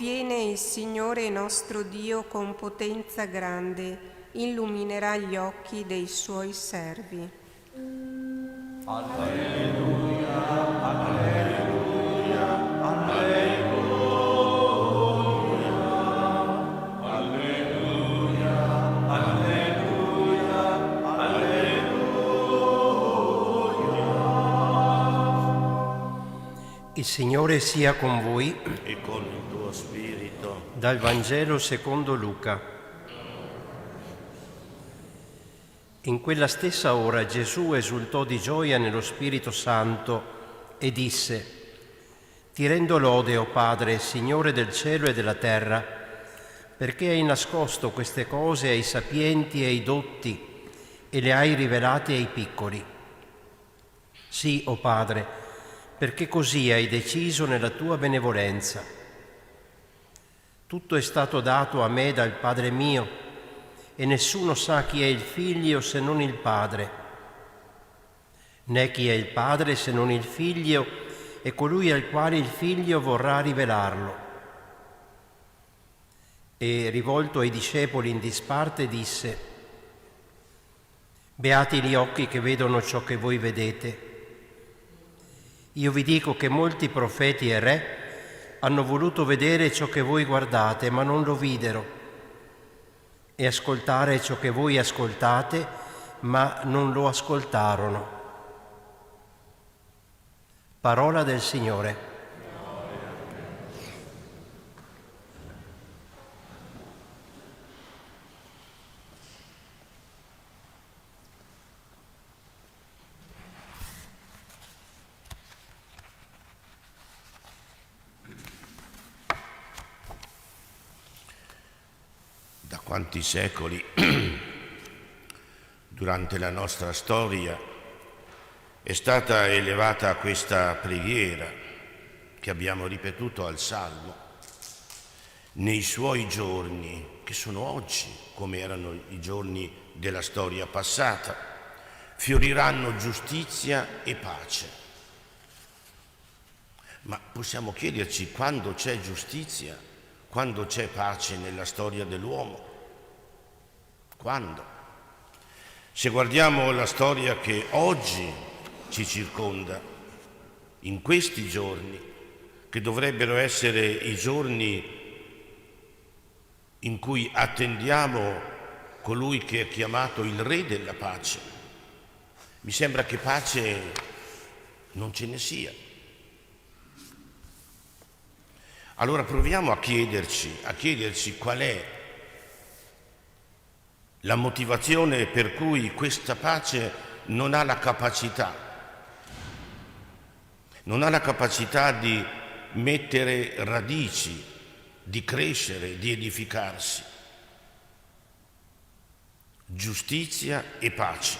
viene il Signore nostro Dio con potenza grande, illuminerà gli occhi dei Suoi servi. Alleluia, alleluia, alleluia, alleluia, alleluia, alleluia. Il Signore sia con voi E con il tuo spirito. dal Vangelo secondo Luca. In quella stessa ora Gesù esultò di gioia nello Spirito Santo e disse: Ti rendo lode, o Padre, Signore del cielo e della terra, perché hai nascosto queste cose ai sapienti e ai dotti e le hai rivelate ai piccoli. Sì, o Padre, perché così hai deciso nella tua benevolenza. Tutto è stato dato a me dal Padre mio, e nessuno sa chi è il Figlio se non il Padre, né chi è il Padre se non il Figlio e colui al quale il Figlio vorrà rivelarlo. E rivolto ai discepoli in disparte disse: Beati gli occhi che vedono ciò che voi vedete. Io vi dico che molti profeti e re hanno voluto vedere ciò che voi guardate, ma non lo videro, e ascoltare ciò che voi ascoltate, ma non lo ascoltarono. Parola del Signore. Da quanti secoli durante la nostra storia è stata elevata questa preghiera che abbiamo ripetuto al Salmo. Nei suoi giorni, che sono oggi, come erano i giorni della storia passata, fioriranno giustizia e pace. Ma possiamo chiederci quando c'è giustizia, quando c'è pace nella storia dell'uomo? Quando? Se guardiamo la storia che oggi ci circonda, in questi giorni, che dovrebbero essere i giorni in cui attendiamo colui che è chiamato il Re della pace, mi sembra che pace non ce ne sia. Allora proviamo a chiederci qual è la motivazione per cui questa pace non ha la capacità di mettere radici, di crescere, di edificarsi. Giustizia e pace.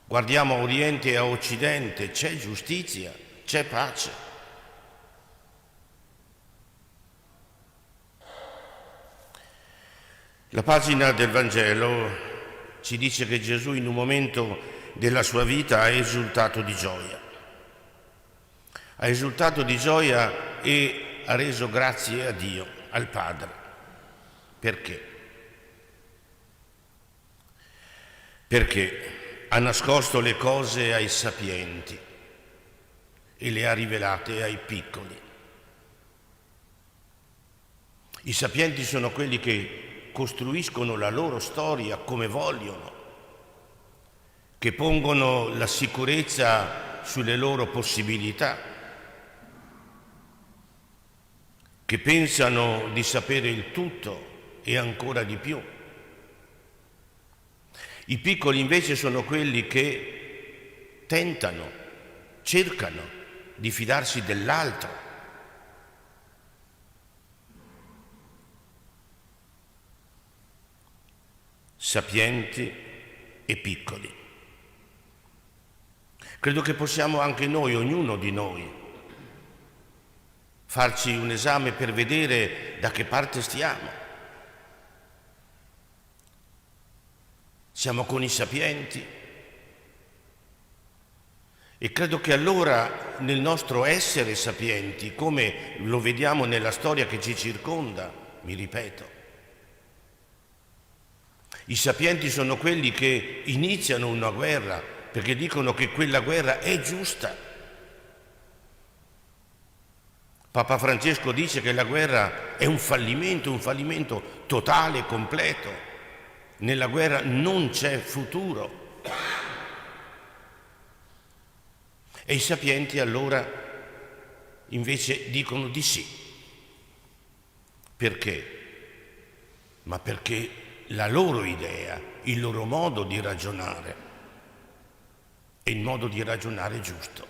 Guardiamo a Oriente e a Occidente, c'è giustizia, c'è pace. La pagina del Vangelo ci dice che Gesù in un momento della sua vita ha esultato di gioia. Ha esultato di gioia e ha reso grazie a Dio, al Padre. Perché? Perché ha nascosto le cose ai sapienti e le ha rivelate ai piccoli. I sapienti sono quelli che costruiscono la loro storia come vogliono, che pongono la sicurezza sulle loro possibilità, che pensano di sapere il tutto e ancora di più. I piccoli invece sono quelli che tentano, cercano di fidarsi dell'altro. Sapienti e piccoli. Credo che possiamo anche noi, ognuno di noi, farci un esame per vedere da che parte stiamo. Siamo con i sapienti E credo che allora nel nostro essere sapienti, come lo vediamo nella storia che ci circonda, mi ripeto, i sapienti sono quelli che iniziano una guerra perché dicono che quella guerra è giusta. Papa Francesco dice che la guerra è un fallimento totale e completo. Nella guerra non c'è futuro. E i sapienti allora invece dicono di sì. Perché? Ma perché la loro idea, il loro modo di ragionare è il modo di ragionare giusto.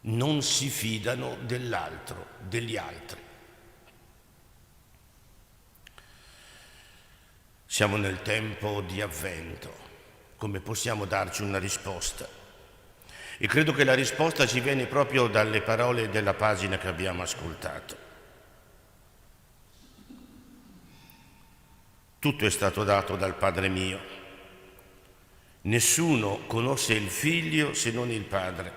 Non si fidano dell'altro, degli altri. Siamo nel tempo di Avvento. Come possiamo darci una risposta? E credo che la risposta ci viene proprio dalle parole della pagina che abbiamo ascoltato. Tutto è stato dato dal Padre mio. Nessuno conosce il Figlio se non il Padre,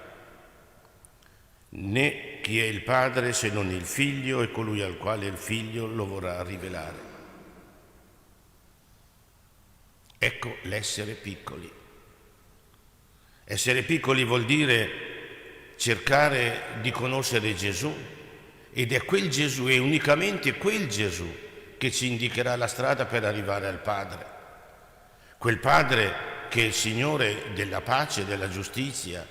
né chi è il Padre se non il Figlio e colui al quale il Figlio lo vorrà rivelare. Ecco l'essere piccoli. Essere piccoli vuol dire cercare di conoscere Gesù, ed è quel Gesù, è unicamente quel Gesù che ci indicherà la strada per arrivare al Padre. Quel Padre che è il Signore della pace, della giustizia,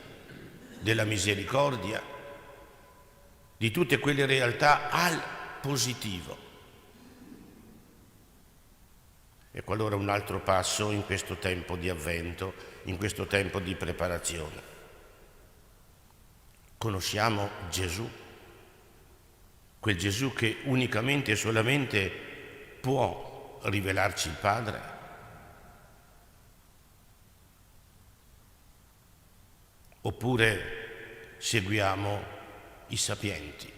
della misericordia, di tutte quelle realtà al positivo. Ecco allora un altro passo in questo tempo di Avvento, in questo tempo di preparazione. Conosciamo Gesù, quel Gesù che unicamente e solamente può rivelarci il Padre. Oppure seguiamo i sapienti,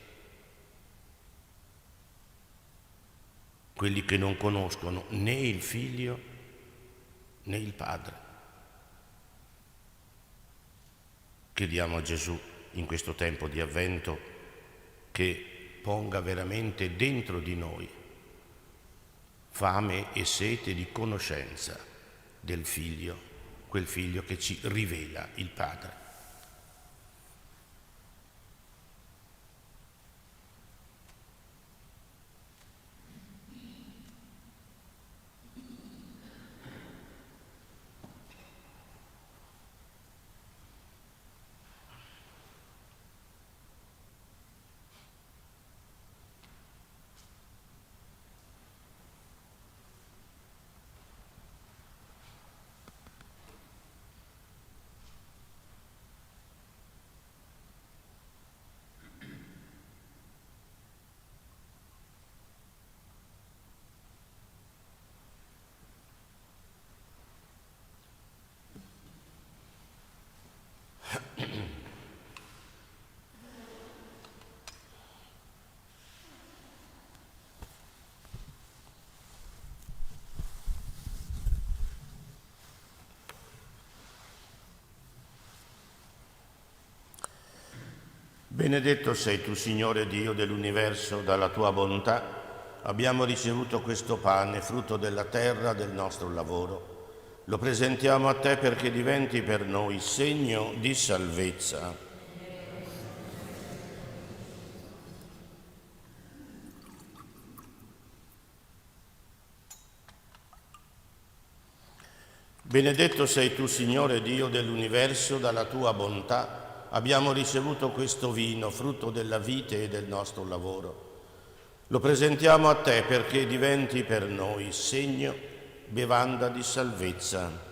quelli che non conoscono né il Figlio né il Padre. Chiediamo a Gesù in questo tempo di Avvento che ponga veramente dentro di noi fame e sete di conoscenza del Figlio, quel Figlio che ci rivela il Padre. Benedetto sei tu, Signore Dio dell'universo, dalla tua bontà abbiamo ricevuto questo pane, frutto della terra del nostro lavoro. Lo presentiamo a te perché diventi per noi segno di salvezza. Benedetto sei tu, Signore Dio dell'universo, dalla tua bontà abbiamo ricevuto questo vino, frutto della vite e del nostro lavoro. Lo presentiamo a te perché diventi per noi segno, bevanda di salvezza.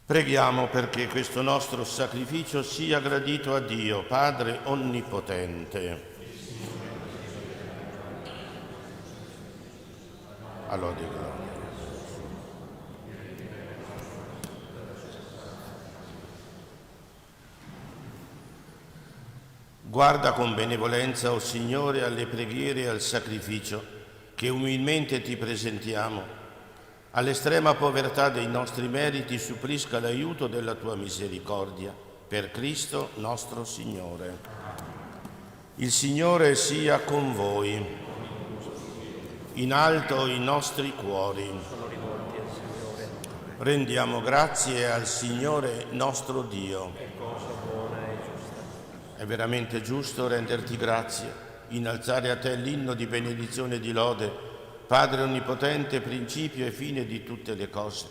Preghiamo perché questo nostro sacrificio sia gradito a Dio, Padre Onnipotente. Allora di gloria. Guarda con benevolenza, o Signore, alle preghiere e al sacrificio che umilmente ti presentiamo. All'estrema povertà dei nostri meriti supplisca l'aiuto della tua misericordia. Per Cristo nostro Signore. Il Signore sia con voi. In alto i nostri cuori. Rendiamo grazie al Signore nostro Dio. È veramente giusto renderti grazie, innalzare a te l'inno di benedizione e di lode, Padre onnipotente, principio e fine di tutte le cose.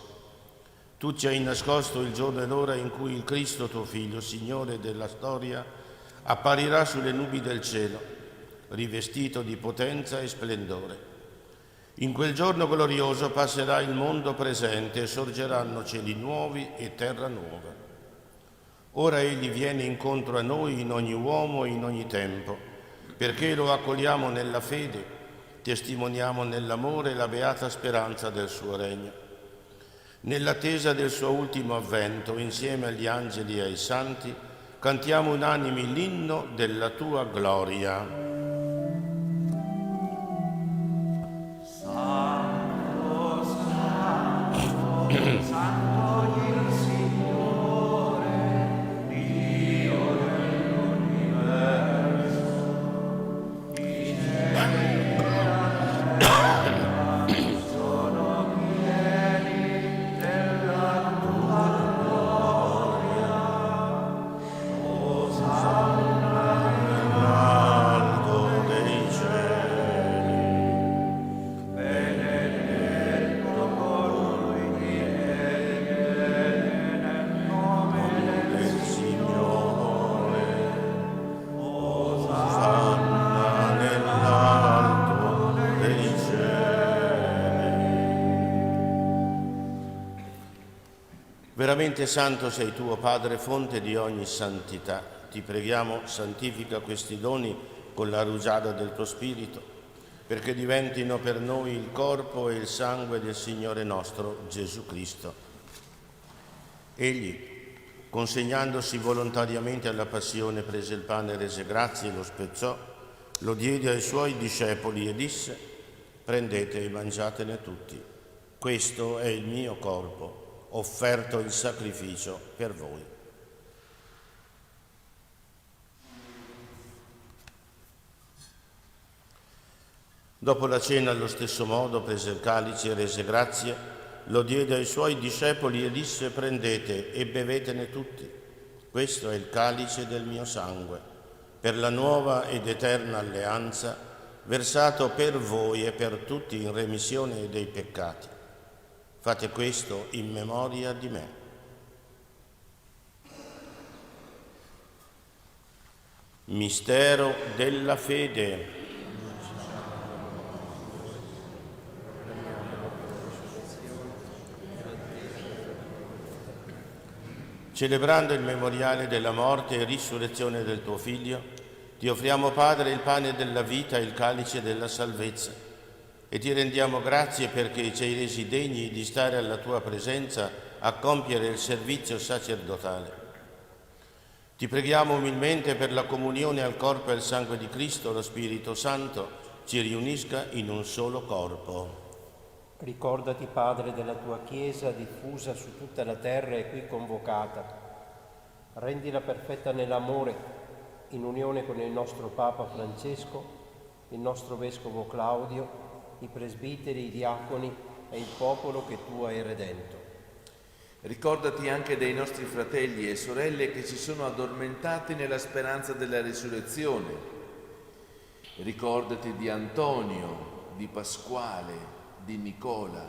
Tu ci hai nascosto il giorno e l'ora in cui il Cristo, tuo Figlio, Signore della storia, apparirà sulle nubi del cielo, rivestito di potenza e splendore. In quel giorno glorioso passerà il mondo presente e sorgeranno cieli nuovi e terra nuova. Ora Egli viene incontro a noi in ogni uomo e in ogni tempo, perché lo accogliamo nella fede, testimoniamo nell'amore la beata speranza del suo regno. Nell'attesa del suo ultimo avvento, insieme agli angeli e ai santi, cantiamo unanimi l'inno della tua gloria. Veramente santo sei tu, o Padre, fonte di ogni santità. Ti preghiamo, santifica questi doni con la rugiada del tuo Spirito, perché diventino per noi il corpo e il sangue del Signore nostro Gesù Cristo. Egli, consegnandosi volontariamente alla passione, prese il pane, rese grazie, lo spezzò, lo diede ai suoi discepoli e disse: prendete e mangiatene tutti. Questo è il mio corpo, offerto in sacrificio per voi. Dopo la cena, allo stesso modo, prese il calice, rese grazie, lo diede ai suoi discepoli e disse: prendete e bevetene tutti. Questo è il calice del mio sangue, per la nuova ed eterna alleanza, versato per voi e per tutti in remissione dei peccati. Fate questo in memoria di me. Mistero della fede. Celebrando il memoriale della morte e risurrezione del tuo Figlio, ti offriamo, Padre, il pane della vita e il calice della salvezza. E ti rendiamo grazie perché ci hai resi degni di stare alla tua presenza a compiere il servizio sacerdotale. Ti preghiamo umilmente per la comunione al corpo e al sangue di Cristo, lo Spirito Santo ci riunisca in un solo corpo. Ricordati, Padre, della tua Chiesa diffusa su tutta la terra e qui convocata. Rendila perfetta nell'amore, in unione con il nostro Papa Francesco, il nostro Vescovo Claudio, i presbiteri, i diaconi e il popolo che tu hai redento. Ricordati anche dei nostri fratelli e sorelle che si sono addormentati nella speranza della risurrezione. Ricordati di Antonio, di Pasquale, di Nicola,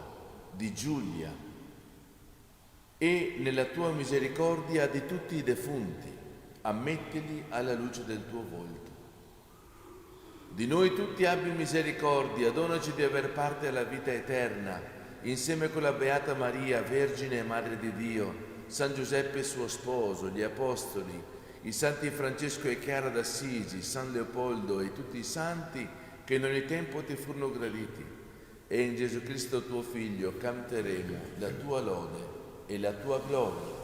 di Giulia e nella tua misericordia di tutti i defunti, ammettili alla luce del tuo volto. Di noi tutti abbi misericordia, donaci di aver parte alla vita eterna, insieme con la Beata Maria, Vergine e Madre di Dio, San Giuseppe suo sposo, gli Apostoli, i Santi Francesco e Chiara d'Assisi, San Leopoldo e tutti i santi che in ogni tempo ti furono graditi. E in Gesù Cristo tuo Figlio canteremo la tua lode e la tua gloria.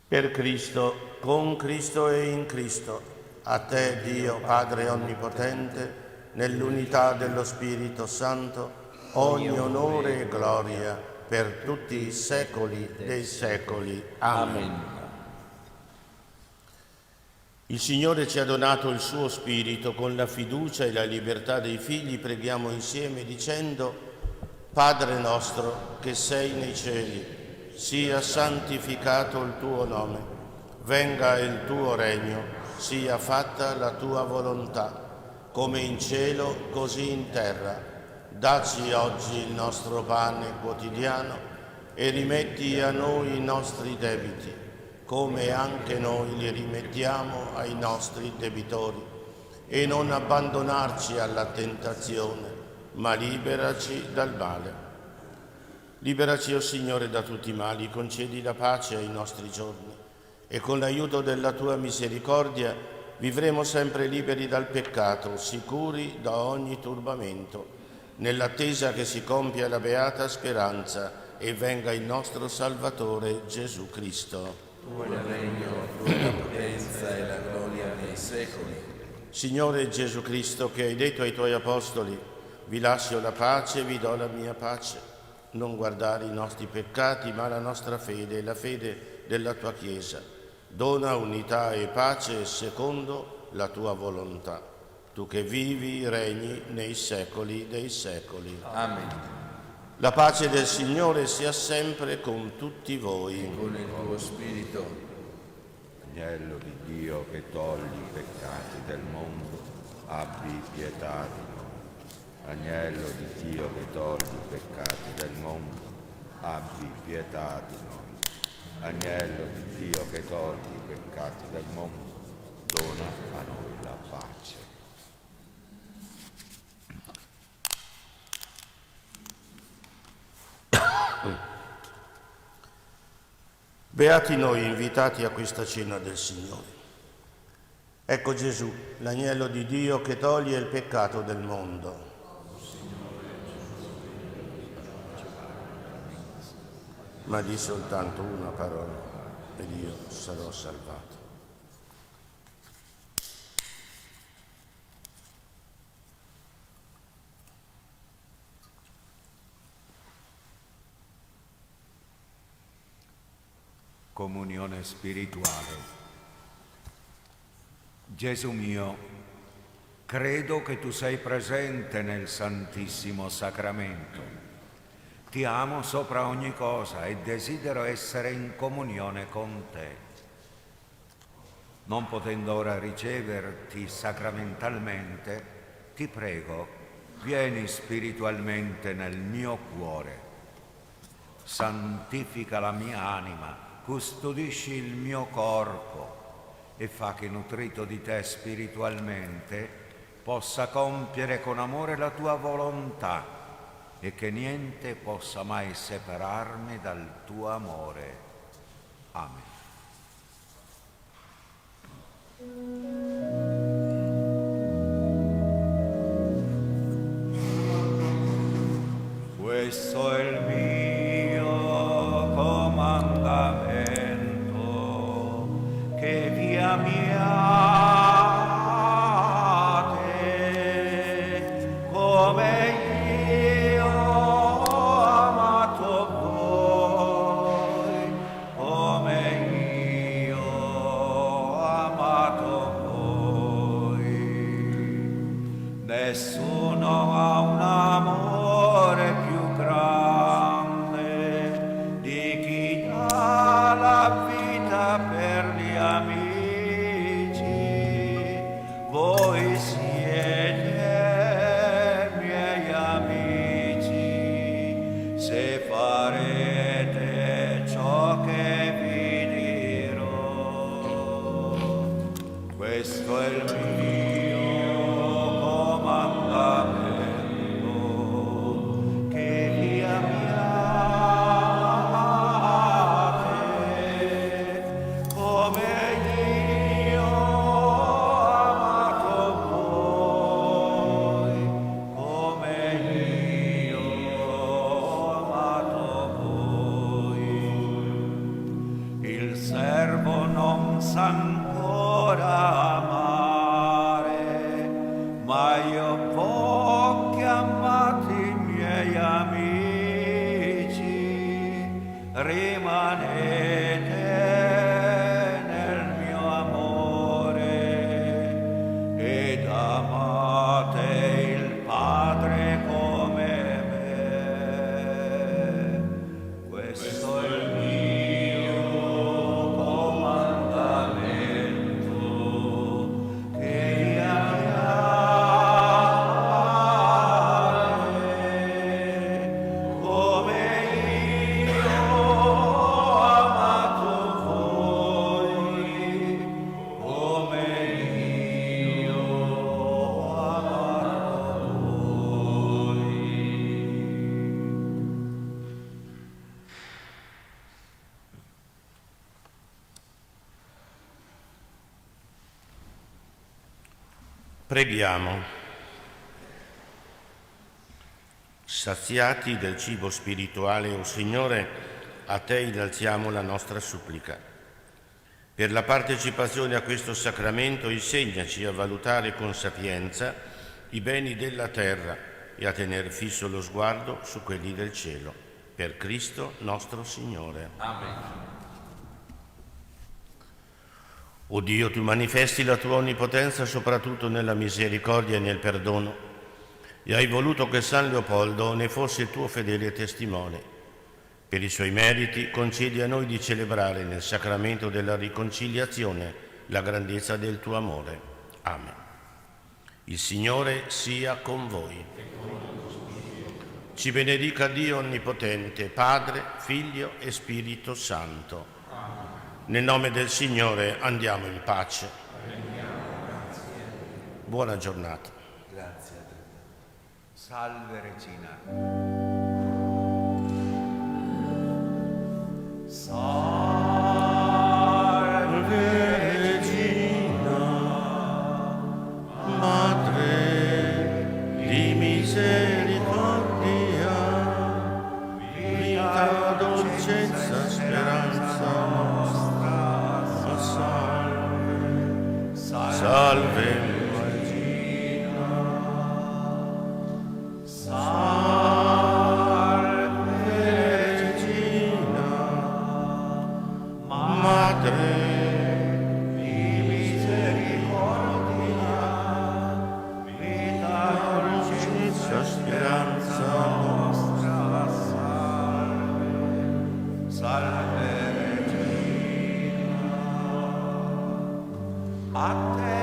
Per Cristo con Cristo e in Cristo, a te Dio Padre Onnipotente, nell'unità dello Spirito Santo, ogni onore e gloria per tutti i secoli dei secoli. Amen. Il Signore ci ha donato il suo Spirito. Con la fiducia e la libertà dei figli preghiamo insieme dicendo: Padre nostro che sei nei cieli, sia santificato il tuo nome, venga il tuo regno, sia fatta la tua volontà, come in cielo così in terra. Dacci oggi il nostro pane quotidiano e rimetti a noi i nostri debiti, come anche noi li rimettiamo ai nostri debitori, e non abbandonarci alla tentazione, ma liberaci dal male. Liberaci, o Signore, da tutti i mali, concedi la pace ai nostri giorni, e con l'aiuto della tua misericordia vivremo sempre liberi dal peccato, sicuri da ogni turbamento, nell'attesa che si compia la beata speranza e venga il nostro Salvatore Gesù Cristo. Tuo il regno, tua la potenza e la gloria nei secoli. Signore Gesù Cristo, che hai detto ai tuoi apostoli: vi lascio la pace, vi do la mia pace, non guardare i nostri peccati, ma la nostra fede e la fede della tua Chiesa. Dona unità e pace secondo la tua volontà, tu che vivi, regni nei secoli dei secoli. Amen. La pace del Signore sia sempre con tutti voi. Con il tuo spirito. Agnello di Dio che togli i peccati del mondo, abbi pietà di noi. Agnello di Dio che togli i peccati del mondo, abbi pietà di noi. Agnello di Dio che togli i peccati del mondo, dona a noi la pace. Beati noi invitati a questa cena del Signore. Ecco Gesù, l'agnello di Dio che toglie il peccato del mondo. Ma di soltanto una parola ed io sarò salvato. Comunione spirituale. Gesù mio, credo che tu sei presente nel Santissimo Sacramento. Ti amo sopra ogni cosa e desidero essere in comunione con te. Non potendo ora riceverti sacramentalmente, ti prego, vieni spiritualmente nel mio cuore. Santifica la mia anima, custodisci il mio corpo e fa che, nutrito di te spiritualmente, possa compiere con amore la tua volontà e che niente possa mai separarmi dal tuo amore. Amen. Questo è il mio comandamento, che vi amiate come io ho amato voi, come io ho amato voi. Nessuno ha un amore più grande di chi dà la vita per gli amici. Voi siete miei amici se farete ciò che vi dirò. Questo è il mio comandamento, che vi amiate come io ho amato voi, come io ho amato voi. Il servo non possa ancora amare, ma io ho chiamato i miei amici, rimanete nel mio amore ed amate il Padre come me. Questo è il mio comandamento, che amate come io ho amato voi, come io ho amato voi. Preghiamo. Saziati del cibo spirituale, o Signore, a Te innalziamo la nostra supplica. Per la partecipazione a questo sacramento insegnaci a valutare con sapienza i beni della terra e a tener fisso lo sguardo su quelli del cielo. Per Cristo nostro Signore. Amen. O Dio, Tu manifesti la Tua onnipotenza soprattutto nella misericordia e nel perdono, e hai voluto che San Leopoldo ne fosse il Tuo fedele testimone. Per i suoi meriti concedi a noi di celebrare nel sacramento della riconciliazione la grandezza del Tuo amore. Amen. Il Signore sia con voi. Ci benedica Dio Onnipotente, Padre, Figlio e Spirito Santo. Nel nome del Signore andiamo in pace. Buona giornata. Grazie a te. Salve Regina. Salve Regina, Madre di misericordia, vita, dolcezza, speranza nostra, salve. Salve Regina, salve Regina, Madre di misericordia, vita, dolcezza, speranza nostra, salve. Salve Regina, a te